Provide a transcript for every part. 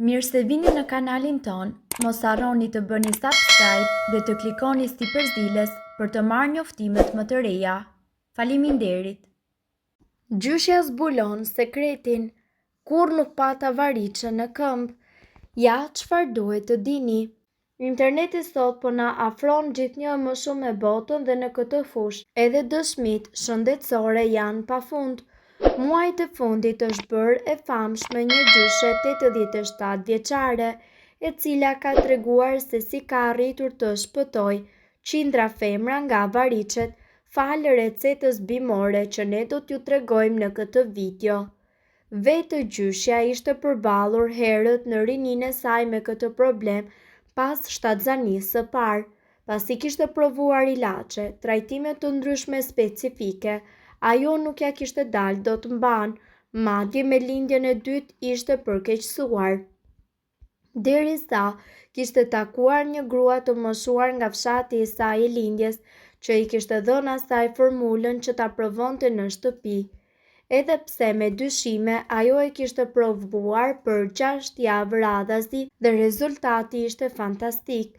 Mirë se vini në kanalin ton, mos harroni të bëni subscribe dhe të klikoni si përzdiles për të marrë njoftimet më të reja. Faleminderit! Gjyshja zbulon sekretin, kur nuk pata variçe në këmbë. Ja, çfarë duhet të dini? Interneti sot po na afron gjithnjë më shumë me botën dhe në këtë fushë, edhe dëshmitë shëndetësore janë pafund. Muajt e fundit është bërë e famshme një gjyshe 87 vjeçare, e cila ka treguar se si ka arritur të shpëtojë qindra femra nga variçet falë recetës bimore që ne do t'ju tregojmë në këtë video. Vetë gjyshja ishte përballur herët në rininë e saj me këtë problem pas shtatzanisë së parë, pasi kishte provuar ilaçe, trajtime të ndryshme specifike, ajo nuk ja kishte dalë dot mban, madje me lindjen e dytë ishte përkeqësuar. Derisa kishte takuar një grua të moshuar nga fshati i saj i lindjes, që i kishte dhënë asaj formulën që ta provonte në shtëpi. Edhe pse me dyshime, ajo e kishte provuar për 6 javë radhazi dhe rezultati ishte fantastik.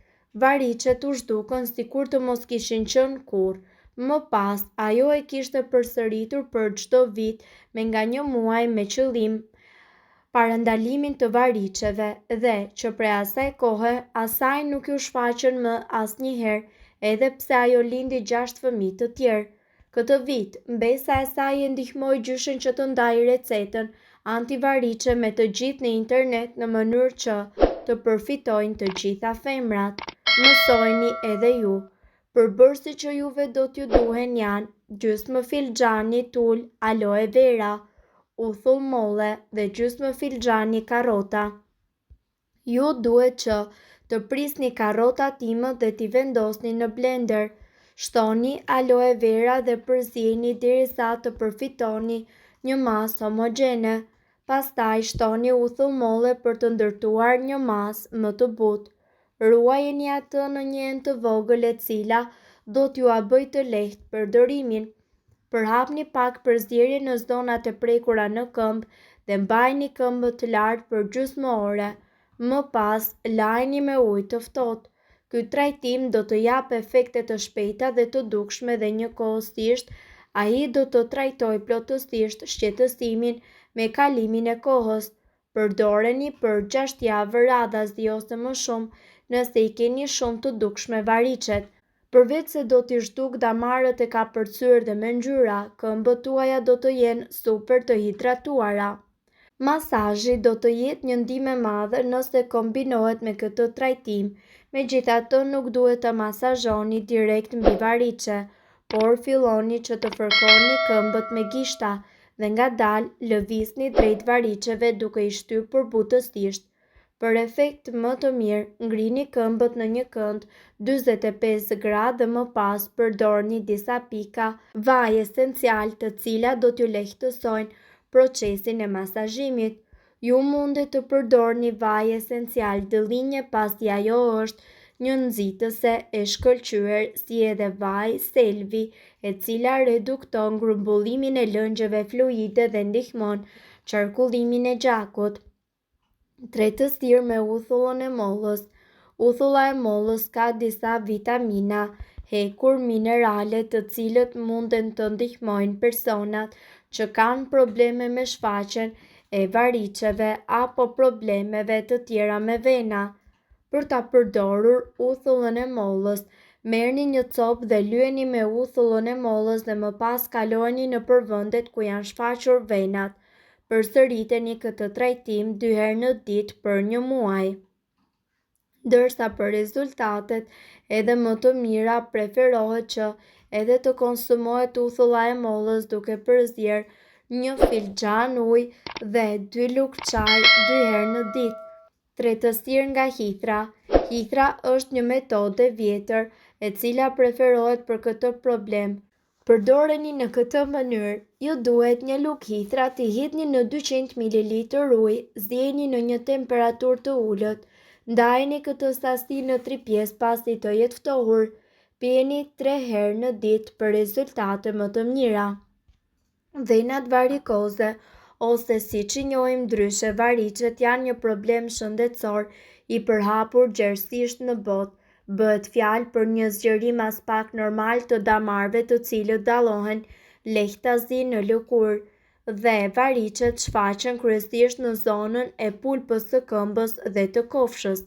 Variçet u zhdukën sikur të mos kishin qenë kurrë. Më pas, ajo e kishte përsëritur për çdo vit me nga një muaj me qëllim parandalimin të variçeve dhe që prej asaj kohe asaj nuk u shfaqën më asnjëherë, edhe pse ajo lindi 6 fëmijë të tjerë. Këtë vit, mbesa e saj e ndihmoi gjyshen që të ndajë recetën antivariçe me të gjithë në internet në mënyrë që të përfitojnë të gjitha femrat. Mësojni edhe ju. Përbërësit që juve do t'ju duhen janë gjysmë filxhani tul aloe vera, uthull molle dhe gjysmë filxhani karrota. Ju duhet që të prisni karrotat timët dhe t'i vendosni në blender. Shtoni aloe vera dhe përzjeni derisa të përfitoni një masë homogjene. Pastaj shtoni uthull molle për të ndërtuar një masë më të butë. Ruajeni atë në një enë të vogël e cila do t'ju a bëjë të lehtë përdorimin. Përhapni pak përzierje në zonat e prekura në këmbë dhe mbajini këmbët të lartë për gjysmë ore. Më pas, lajini me ujë të ftohtë. Ky trajtim do të jap efekte të shpejta dhe të dukshme dhe njëkohësisht ai do të trajtojë plotësisht shqetësimin me kalimin e kohës. Përdoreni për 6 javë radhazi ose më shumë nëse i keni shumë të dukshme variçet. Përveç se do t'i zhduk damarët e kapërcyer dhe me ngjyra, këmbët tuaja do të jenë super të hidratuara. Masazhi do të jetë një ndihmë e madhe nëse kombinohet me këtë trajtim. Megjithatë, nuk duhet të masazhoni direkt mbi variçe, por filloni që të fërkoni këmbët me gishta dhe ngadalë lëvizni drejt variçeve duke i shtypur butësisht. Për efekt më të mirë, ngrini këmbët në një kënd 45 gradë dhe më pas përdorni disa pika vaj esencial të cilat do t'ju lehtësojnë procesin e masazhimit. Ju mundet të përdorni vaj esencial dëllinje pasi ajo është një nxitëse e shkëlqyer si edhe vaj selvi, e cila redukton grumbullimin e lëngjeve fluide dhe ndihmon qarkullimin e gjakut. Tretësirë me uthullën e mollës. Uthulla e mollës ka disa vitamina, hekur, minerale të cilët munden të ndihmojnë personat që kanë probleme me shfaqjen e variçeve apo problemeve të tjera me vena. Për ta përdorur uthullën e mollës, merrni një copë dhe lyeni me uthullën e mollës dhe më pas kaloni nëpër vendet ku janë shfaqur venat. Përsëriteni këtë trajtim 2 herë në ditë për një muaj. Ndërsa për rezultatet edhe më të mira preferohet që edhe të konsumohet uthulla e mollës duke përzier një filxhan ujë dhe 2 lugë çaj 2 herë në ditë. Tretësirë nga hithra. Hithra është një metodë e vjetër e cila preferohet për këtë problem. Përdoreni në këtë mënyrë. Ju duhet një lugë hithra t'i hidhni në 200 ml ujë, zjeni në një temperaturë të ulët. Ndajeni këtë sasi në 3 pjesë pasi të jetë ftohur. Pijeni 3 herë në ditë për rezultate më të mira. Venat varikoze ose siç i njohim ndryshe varicet janë një problem shëndetësor i përhapur gjerësisht në botë. Bëhet fjalë për një zgjerim as pak normal të damarrëve të cilët dallohen lehtësi në lëkurë dhe varicet shfaqen kryesisht në zonën e pulpës së këmbës dhe të kofshës.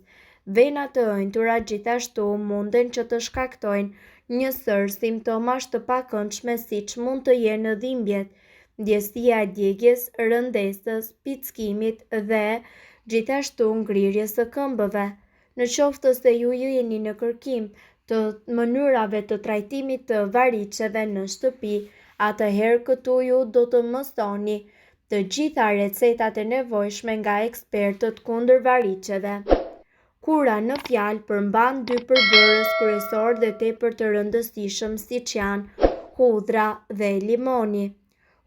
Venat të ëndura gjithashtu munden që të shkaktojnë një sër simptomash të pakëndshme siç mund të jenë dhimbjet, ndjesia e djegjes, rëndesës, pickimit dhe gjithashtu ngrirjes së këmbëve. Në qoftë se ju jeni në kërkim të mënyrave të trajtimit të variceve në shtëpi, atëherë këtu ju do të mësoni të gjitha recetat e nevojshme nga ekspertët kundër variceve. Kura në fjalë përmban dy përbërës kryesor dhe tepër të rëndësishëm siç janë hudhra dhe limoni.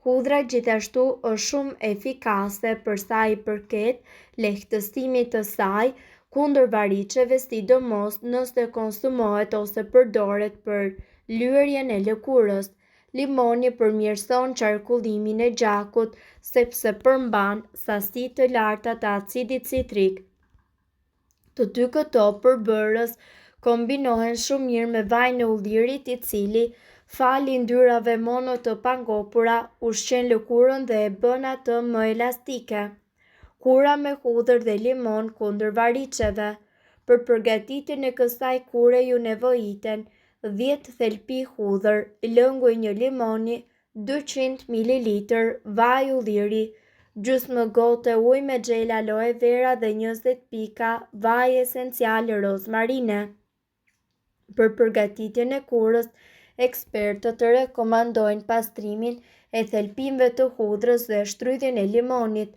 Hudhra gjithashtu është shumë efikase për sa i përket lehtësimit të saj kundër variceve, sidomos nëse konsumohet ose përdoret për lyerjen e lëkurës. Limoni përmirëson qarkullimin e gjakut sepse përmban sasi të larta të acidit citrik. Të dy këto përbërës kombinohen shumë mirë me vajin e ullirit i cili, fali yndyrave mono të pangopura, ushqen lëkurën dhe e bën atë më elastike. Kura me hudhër dhe limon kundër variceve. Për përgatitjen e kësaj kure ju nevojiten 10 thelpi hudhër, lëngu i një limoni, 200 ml vaj ulliri, gjysmë gote ujë me xhel aloe vera dhe 20 pika vaj esencial rozmarine. Për përgatitjen e kurës, ekspertët rekomandojnë pastrimin e thelpimve të hudhrës dhe shtrydhjen e limonit.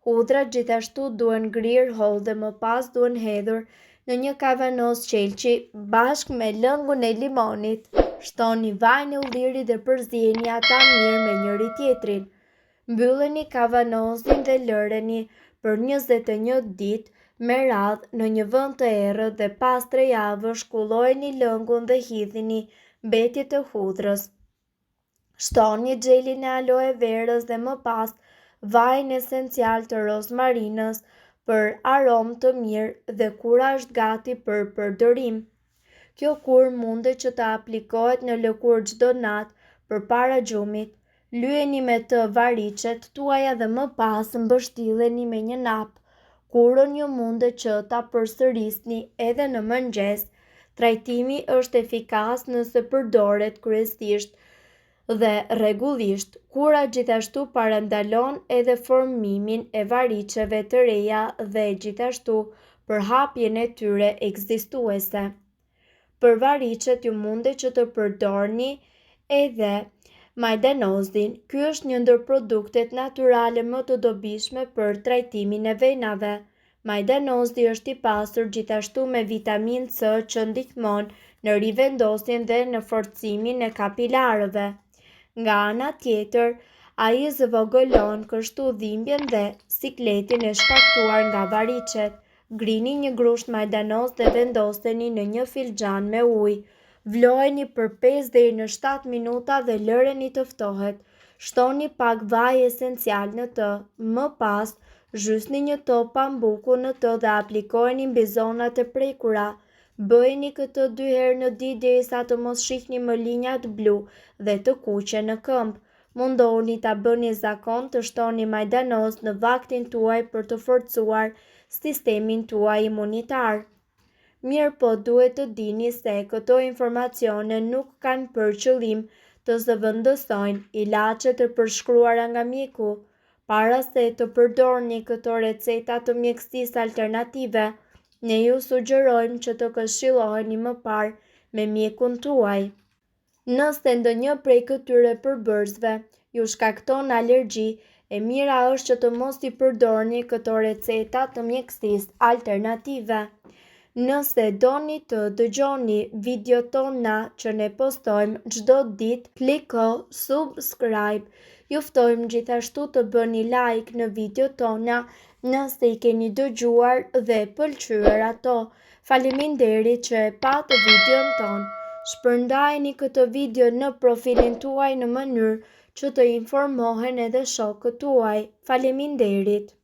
Hudhrat gjithashtu duhen ngrirë holl dhe më pas duhen hedhur në një kavanoz qelçi bashkë me lëngun e limonit. Shtoni vajin e ullirit dhe përziheni ata mirë me njëri tjetrin. Mbylleni kavanozin dhe lëreni për 21 ditë me radhë në një vend të errët dhe pas 3 javësh shkullojeni lëngun dhe hidhini mbetjet e hudhrës. Shtoni xhelin e aloe verës dhe më pas vajin esencial të rozmarinës për aromë të mirë dhe kura është gati për përdorim. Kjo kurë mundet që të aplikohet në lëkurë çdo natë përpara gjumit. Lyeni me të varicet tuaja dhe më pas mbështilleni me një nap. Kurën ju mundet që ta përsërisni edhe në mëngjes. Trajtimi është efikas nëse përdoret kryesisht dhe rregullisht. Kura gjithashtu parandalon edhe formimin e variceve të reja dhe gjithashtu përhapjen e tyre ekzistuese. Për varicet ju mundet që të përdorni edhe majdanozin. Ky është një ndër produktet natyrale më të dobishme për trajtimin e venave. Majdanozi është i pasur gjithashtu me vitaminë C që ndihmon në rivendosjen dhe në forcimin e kapilarëve. Nga ana tjetër, ai zvogëlon kështu dhimbjen dhe sikletin e shkaktuar nga varicet. Ngrini një grusht majdanoz dhe vendoseni në një filxhan me ujë. Vlojeni për 5 deri në 7 minuta dhe lëreni të ftohet. Shtoni pak vaj esencial në të. Më pas, zhysni një top pambuku në të dhe aplikojeni mbi zonat e prekura. Bëjeni këtë 2 herë në ditë derisa të mos shihni më linjat blu dhe të kuqe në këmbë. Mundohuni ta bëni zakon të shtoni majdanoz në vaktin tuaj për të forcuar sistemin tuaj imunitar. Mirë po duhet të dini se këto informacione nuk kanë për qëllim të zëvendësojnë ilaçe të përshkruara nga mjeku. Para se të përdorni këto receta të mjekësisë alternative, ne ju sugjerojmë që të këshilloheni më parë me mjekun tuaj. Nëse ndonjë prej këtyre përbërësve ju shkakton alergji, e mira është që të mos i përdorni këto receta të mjekësisë alternative. Nëse doni të dëgjoni videot tona që ne postojmë çdo ditë, kliko subscribe. Ju ftojmë gjithashtu të bëni like në videot tona nëse i keni dëgjuar dhe pëlqyer ato. Faleminderit që e patë videon ton. Shpërndajeni këtë video në profilin tuaj në mënyrë që të informohen edhe shokët tuaj. Faleminderit.